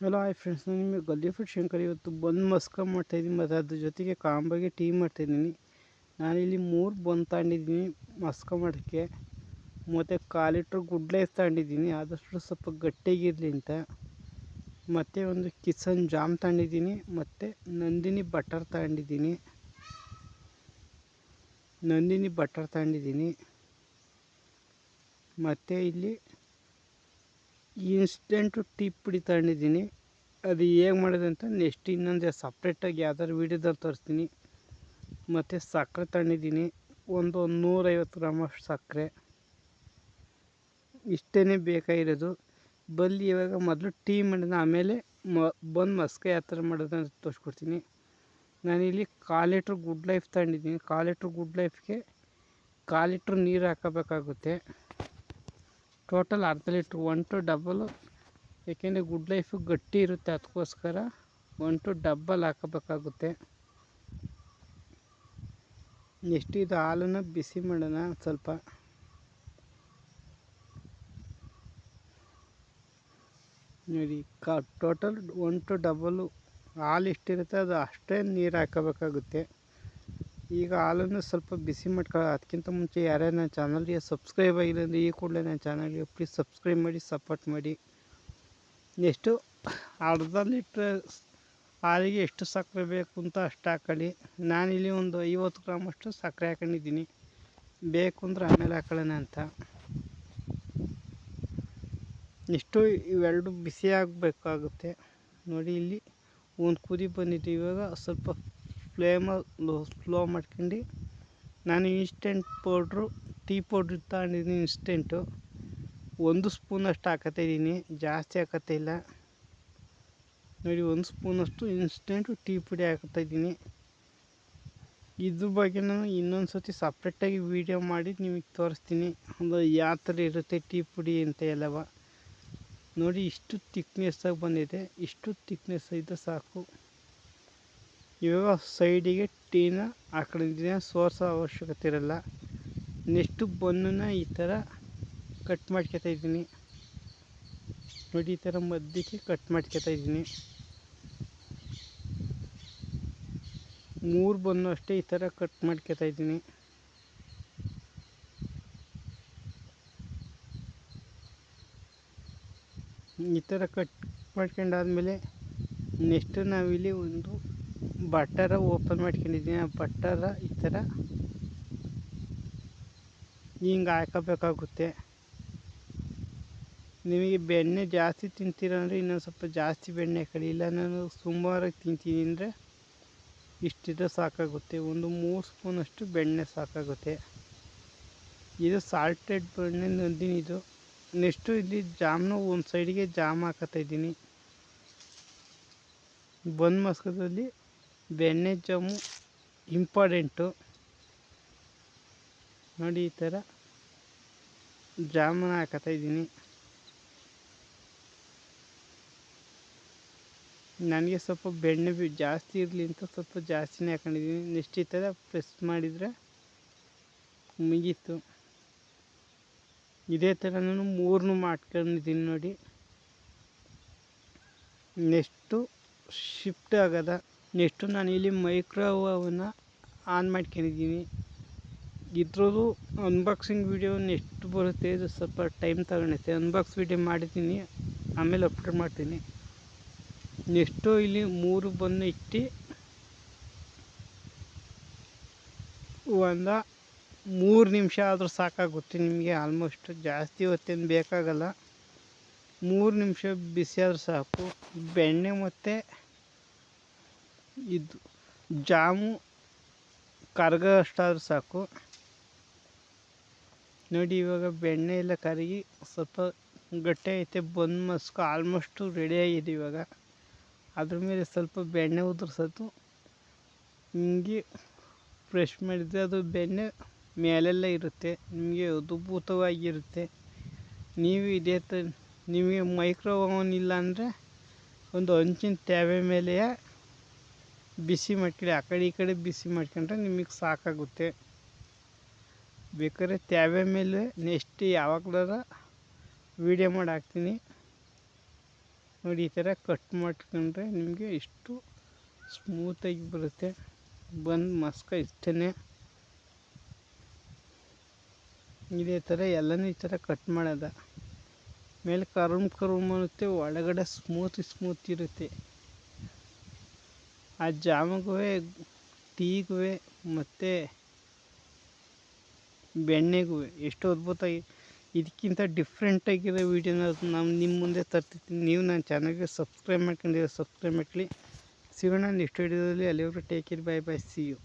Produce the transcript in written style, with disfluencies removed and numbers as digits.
Hello hi friends, ನಾನು ನಿಮಗೆ ಗಲ್ಲಿ ಫುಡ್ ಶಂಕರ್. ಇವತ್ತು ಬಂದು ಮಸ್ಕ ಮಾಡ್ತಾಯಿದ್ದೀನಿ ಮತ್ತು ಅದ್ರ ಜೊತೆಗೆ ಕಾಂಬಾಗೆ ಟೀ ಮಾಡ್ತಾಯಿದ್ದೀನಿ. ನಾನಿಲ್ಲಿ 3 ಬಂದು ತಗೊಂಡಿದ್ದೀನಿ ಮಸ್ಕ ಮಾಡೋಕ್ಕೆ. ಮತ್ತು 1/4 ಲೀಟ್ರ್ ಗುಡ್ ಲೈಫ್ ತಗೊಂಡಿದ್ದೀನಿ, ಆದಷ್ಟು ಸ್ವಲ್ಪ ಗಟ್ಟಿಗಿರಲಿ ಅಂತ. ಮತ್ತು ಒಂದು ಕಿಚನ್ ಜಾಮ್ ತಗೊಂಡಿದ್ದೀನಿ. ಮತ್ತು ನಂದಿನಿ ಬಟರ್ ತಗೊಂಡಿದ್ದೀನಿ. ಮತ್ತು ಇಲ್ಲಿ ಇನ್ಸ್ಟೆಂಟು ಟೀ ಪುಡಿ ತಗೊಂಡಿದ್ದೀನಿ. ಅದು ಹೇಗೆ ಮಾಡೋದು ಅಂತ ನೆಕ್ಸ್ಟ್ ಇನ್ನೊಂದು ಸಪ್ರೇಟಾಗಿ ಯಾವ್ದಾದ್ರು ವೀಡಿಯೋದಲ್ಲಿ ತೋರಿಸ್ತೀನಿ. ಮತ್ತು ಸಕ್ಕರೆ ತಗೊಂಡಿದ್ದೀನಿ, ಒಂದು 150 ಗ್ರಾಮಷ್ಟು ಸಕ್ಕರೆ. ಇಷ್ಟೇ ಬೇಕಾಗಿರೋದು. ಬಲ್ಲಿ ಇವಾಗ ಮೊದಲು ಟೀ ಮಾಡೋಣ, ಆಮೇಲೆ ಬಂದು ಮಸ್ಕ ಯಾವ ಥರ ಮಾಡೋದು ಅಂತ ತೋರಿಸ್ಕೊಡ್ತೀನಿ. ನಾನಿಲ್ಲಿ 1/4 ಲೀಟ್ರ್ ಗುಡ್ ಲೈಫ್ ತಗೊಂಡಿದ್ದೀನಿ. 1/4 ಲೀಟ್ರ್ ಗುಡ್ ಲೈಫ್ಗೆ 1/4 ಲೀಟ್ರ್ ನೀರು ಹಾಕೋಬೇಕಾಗುತ್ತೆ. ಟೋಟಲ್ ಅರ್ಧ ಲೀಟ್ರ್ 1 to ಡಬಲ್, ಏಕೆಂದರೆ ಗುಡ್ ಲೈಫು ಗಟ್ಟಿ ಇರುತ್ತೆ, ಅದಕ್ಕೋಸ್ಕರ 1 to ಡಬಲ್ ಹಾಕೋಬೇಕಾಗುತ್ತೆ. ನೆಕ್ಸ್ಟ್ ಇದು ಹಾಲನ್ನು ಬಿಸಿ ಮಾಡೋಣ ಸ್ವಲ್ಪ. ನೋಡಿ, ಟೋಟಲ್ 1 to ಡಬಲ್ಲು ಹಾಲು ಎಷ್ಟಿರುತ್ತೆ ಅದು ಅಷ್ಟೇ ನೀರು ಹಾಕೋಬೇಕಾಗುತ್ತೆ. ಈಗ ಹಾಲನ್ನು ಸ್ವಲ್ಪ ಬಿಸಿ ಮಾಡ್ಕೊಳ್ಳೋ. ಅದಕ್ಕಿಂತ ಮುಂಚೆ ಯಾರ್ಯಾರು ನನ್ನ ಚಾನಲ್ಗೆ ಸಬ್ಸ್ಕ್ರೈಬ್ ಆಗಿಲ್ಲ ಅಂದರೆ ಈ ಕೂಡಲೇ ನನ್ನ ಚಾನಲ್ಗೆ ಪ್ಲೀಸ್ ಸಬ್ಸ್ಕ್ರೈಬ್ ಮಾಡಿ, ಸಪೋರ್ಟ್ ಮಾಡಿ. ನೆಕ್ಸ್ಟು ಅರ್ಧ ಲೀಟ್ರ್ ಹಾಲಿಗೆ ಎಷ್ಟು ಸಕ್ಕರೆ ಬೇಕು ಅಂತ ಅಷ್ಟು ಹಾಕೊಳ್ಳಿ. ನಾನಿಲ್ಲಿ ಒಂದು 50 ಗ್ರಾಮಷ್ಟು ಸಕ್ಕರೆ ಹಾಕೊಂಡಿದ್ದೀನಿ, ಬೇಕು ಅಂದರೆ ಆಮೇಲೆ ಹಾಕೊಳ್ಳೋಣ ಅಂತ. ಇಷ್ಟು ಇವೆರಡು ಬಿಸಿ ಆಗಬೇಕಾಗುತ್ತೆ. ನೋಡಿ, ಇಲ್ಲಿ ಒಂದು ಕುದಿ ಬಂದಿತ್ತು. ಇವಾಗ ಸ್ವಲ್ಪ ಫ್ಲೇಮಲ್ಲಿ ಸ್ಲೋ ಮಾಡ್ಕೊಂಡು ನಾನು ಇನ್ಸ್ಟೆಂಟ್ ಪೌಡ್ರು, ಟೀ ಪೌಡ್ರ್ ತಗೊಂಡಿದ್ದೀನಿ. ಇನ್ಸ್ಟೆಂಟು 1 ಸ್ಪೂನಷ್ಟು ಹಾಕತ್ತಾಯಿದ್ದೀನಿ, ಜಾಸ್ತಿ ಹಾಕತ್ತಿಲ್ಲ. ನೋಡಿ, 1 ಸ್ಪೂನಷ್ಟು ಇನ್ಸ್ಟೆಂಟು ಟೀ ಪುಡಿ ಹಾಕ್ತಾಯಿದ್ದೀನಿ. ಇದ್ರ ಬಗ್ಗೆ ನಾನು ಇನ್ನೊಂದು ಸರ್ತಿ ಸಪ್ರೇಟಾಗಿ ವೀಡಿಯೋ ಮಾಡಿ ನಿಮಗೆ ತೋರಿಸ್ತೀನಿ, ಒಂದು ಯಾವ ಥರ ಇರುತ್ತೆ ಟೀ ಪುಡಿ ಅಂತ ಎಲ್ಲವ. ನೋಡಿ, ಇಷ್ಟು ತಿಕ್ನೆಸ್ಸಾಗಿ ಬಂದಿದೆ. ಇಷ್ಟು ತಿಕ್ನೆಸ್ ಇದ್ದರೆ ಸಾಕು. ಇವಾಗ ಸೈಡಿಗೆ ಟೀನ ಹಾಕೊಂಡಿದ್ದೀನಿ, ಸೋರ್ಸೋ ಅವಶ್ಯಕತೆ ಇರಲ್ಲ. ನೆಕ್ಸ್ಟು ಬನ್ನನ್ನು ಈ ಥರ ಕಟ್ ಮಾಡ್ಕೊತಾಯಿದ್ದೀನಿ. ನೋಡಿ, ಈ ಥರ ಮಧ್ಯಕ್ಕೆ ಕಟ್ ಮಾಡ್ಕೊತಾಯಿದ್ದೀನಿ. 3 ಬನ್ನು ಅಷ್ಟೇ ಈ ಥರ ಕಟ್ ಮಾಡ್ಕೊತಾಯಿದ್ದೀನಿ. ಈ ಥರ ಕಟ್ ಮಾಡ್ಕೊಂಡಾದ್ಮೇಲೆ ನೆಕ್ಸ್ಟ್ ನಾವಿಲ್ಲಿ ಒಂದು ಬಟರ ಓಪನ್ ಮಾಡ್ಕೊಂಡಿದ್ದೀನಿ. ಆ ಬಟರ ಈ ಥರ ಹಿಂಗೆ ಹಾಕೋಬೇಕಾಗುತ್ತೆ. ನಿಮಗೆ ಬೆಣ್ಣೆ ಜಾಸ್ತಿ ತಿಂತೀರ ಅಂದರೆ ಇನ್ನೊಂದು ಸ್ವಲ್ಪ ಜಾಸ್ತಿ ಬೆಣ್ಣೆ ಹಾಕೊಳ್ಳಿ. ಇಲ್ಲ ನಾನು ಸುಮಾರಾಗಿ ತಿಂತೀನಿ ಅಂದರೆ ಇಷ್ಟಿದ್ರೆ ಸಾಕಾಗುತ್ತೆ. ಒಂದು 3 ಸ್ಪೂನಷ್ಟು ಬೆಣ್ಣೆ ಸಾಕಾಗುತ್ತೆ. ಇದು ಸಾಲ್ಟೆಡ್ ಬೆಣ್ಣೆ ನಂದಿನಿ ಇದು. ನೆಕ್ಸ್ಟು ಇಲ್ಲಿ ಜಾಮ್ನ ಒಂದು ಸೈಡಿಗೆ ಜಾಮ್ ಹಾಕತ್ತಾಯಿದ್ದೀನಿ. ಬಂದ್ ಮಸ್ಕದಲ್ಲಿ ಬೆಣ್ಣೆ ಜಾಮು ಇಂಪಾರ್ಟೆಂಟು. ನೋಡಿ, ಈ ಥರ ಜಾಮೂನ ಹಾಕತ್ತಾಯಿದ್ದೀನಿ. ನನಗೆ ಸ್ವಲ್ಪ ಬೆಣ್ಣೆ ಜಾಸ್ತಿ ಇರಲಿ ಅಂತ ಸ್ವಲ್ಪ ಜಾಸ್ತಿನೇ ಹಾಕೊಂಡಿದ್ದೀನಿ. ನೆಕ್ಸ್ಟ್ ಈ ಥರ ಪ್ರೆಸ್ ಮಾಡಿದರೆ ಮುಗೀತು. ಇದೇ ಥರ ನಾನು 3 ಮಾಡ್ಕೊಂಡಿದ್ದೀನಿ ನೋಡಿ. ನೆಕ್ಸ್ಟು ಶಿಫ್ಟ್ ಆಗದ. ನೆಕ್ಸ್ಟು ನಾನು ಇಲ್ಲಿ ಮೈಕ್ರೋವೇವನ್ನ ಆನ್ ಮಾಡ್ಕೊಂಡಿದ್ದೀನಿ. ಇದ್ರದ್ದು ಅನ್ಬಾಕ್ಸಿಂಗ್ ವೀಡಿಯೋ ನೆಕ್ಸ್ಟ್ ಬರುತ್ತೆ. ಇದು ಸ್ವಲ್ಪ ಟೈಮ್ ತಗೊಳುತ್ತೆ. ಅನ್ಬಾಕ್ಸ್ ವೀಡಿಯೋ ಮಾಡಿದ್ದೀನಿ, ಆಮೇಲೆ ಅಪ್ಲೋಡ್ ಮಾಡ್ತೀನಿ. ನೆಕ್ಸ್ಟು ಇಲ್ಲಿ 3 ಬನ್ನು ಇಟ್ಟು ಒಂದು 3 ನಿಮಿಷ ಆದರೂ ಸಾಕಾಗುತ್ತೆ ನಿಮಗೆ. ಆಲ್ಮೋಸ್ಟ್ ಜಾಸ್ತಿ ಹೊತ್ತೇನು ಬೇಕಾಗಲ್ಲ, 3 ನಿಮಿಷ ಬಿಸಿ ಆದರೂ ಸಾಕು. ಬೆಣ್ಣೆ ಮತ್ತು ಇದು ಜಾಮು ಕರಗೋ ಅಷ್ಟಾದರೂ ಸಾಕು. ನೋಡಿ, ಇವಾಗ ಬೆಣ್ಣೆ ಎಲ್ಲ ಕರಗಿ ಸ್ವಲ್ಪ ಗಟ್ಟಿ ಐತೆ. ಬಂದು ಮಸ್ಕು ಆಲ್ಮೋಸ್ಟು ರೆಡಿ ಆಗಿದೆ. ಇವಾಗ ಅದ್ರ ಮೇಲೆ ಸ್ವಲ್ಪ ಬೆಣ್ಣೆ ಉದುರ್ಸೋದು, ಹಿಂಗೆ ಫ್ರೆಶ್ ಮಾಡಿದರೆ ಅದು ಬೆಣ್ಣೆ ಮೇಲೆಲ್ಲ ಇರುತ್ತೆ, ನಿಮಗೆ ಅದ್ಭುತವಾಗಿರುತ್ತೆ. ನೀವು ಇದೇ ಥರ ನಿಮಗೆ ಮೈಕ್ರೋ ಓವನ್ ಇಲ್ಲ ಅಂದರೆ ಒಂದು ಹಂಚಿನ ತವೆ ಮೇಲೆ ಬಿಸಿ ಮಾಡ್ಕೊಳ್ಳಿ. ಆ ಕಡೆ ಈ ಕಡೆ ಬಿಸಿ ಮಾಡ್ಕೊಂಡ್ರೆ ನಿಮಗೆ ಸಾಕಾಗುತ್ತೆ. ಬೇಕಾದ್ರೆ ತವೆ ಮೇಲೆ ನೆಕ್ಸ್ಟ್ ಯಾವಾಗಲಾರ ವೀಡಿಯೋ ಮಾಡಿ ಹಾಕ್ತೀನಿ. ನೋಡಿ ಈ ಥರ ಕಟ್ ಮಾಡ್ಕೊಂಡ್ರೆ ನಿಮಗೆ ಇಷ್ಟು ಸ್ಮೂತಾಗಿ ಬರುತ್ತೆ. ಬಂದು ಮಸ್ಕ ಇಷ್ಟೇ. ಇದೇ ಥರ ಎಲ್ಲನೂ ಈ ಥರ ಕಟ್ ಮಾಡೋದ. ಮೇಲೆ ಕರುಮ್ ಅನ್ನುತ್ತೆ, ಒಳಗಡೆ ಸ್ಮೂತ್ ಇರುತ್ತೆ. ಆ ಜಾಮಗೂ ಟೀಗೂ ಮತ್ತು ಬೆಣ್ಣೆಗೂ ಎಷ್ಟು ಅದ್ಭುತವಾಗಿ ಇದಕ್ಕಿಂತ ಡಿಫ್ರೆಂಟಾಗಿರೋ ವೀಡಿಯೋನ ನಾನು ನಿಮ್ಮ ಮುಂದೆ ತರ್ತಿರ್ತೀನಿ. ನೀವು ನನ್ನ ಚಾನಲ್ಗೆ ಸಬ್ಸ್ಕ್ರೈಬ್ ಮಾಡ್ಕೊಂಡಿರೋ ಸಬ್ಸ್ಕ್ರೈಬ್ ಮಾಡ್ಕೊಳ್ಳಿ. ಸಿಗೋಣ ನೆಕ್ಸ್ಟ್ ವೀಡಿಯೋದಲ್ಲಿ. ಅಲ್ಲಿವರೆಗೂ take care, bye see you.